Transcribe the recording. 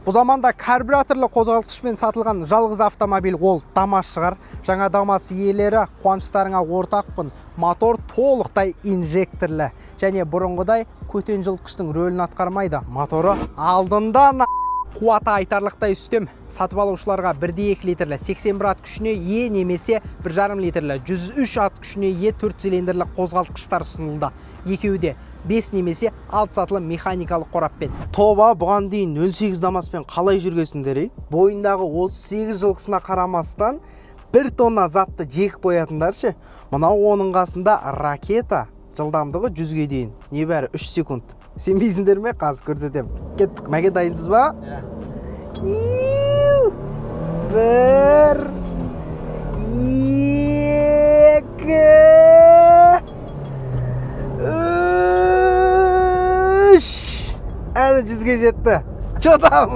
Бұл заманда карбюраторлы қозғалтқышпен сатылған жалғыз автомобиль ол ДАМАЗ шығар. Жаңа ДАМАЗ иелері қуаныштарыңа ортақпын. Мотор толықтай инжекторлы және бұрынғыдай көтен жылытқыштың рөлін атқармайды. Моторы алдында қуаты айтарлықтай үстем. Сатып алушыларға 1,2 литрлі 81 ат күшіне ие немесе 1,5 литрлі 103 ат күшіне ие 4 цилиндрлі қозғалтқыштар ұсынылды. Екеуі де 5 немесе 6 сатылы механикалық қораппен. Тоба, бұған дейін 08 ДАМАЗбен қалай жүргесіңдер? Бойындағы 38 жылқысына қарамастан 1 тонна затты жегіп қоятындаршы. Мынау оның қасында ракета, жылдамдығы 100-ге дейін. Небәрі 3 секунд. Сенбейсіңдер ме? Қазір көрсетем. Кеттік. Мәге дайынсыз ба? Бір, екі, үш. Әлі 100-ге жетті. Чотам.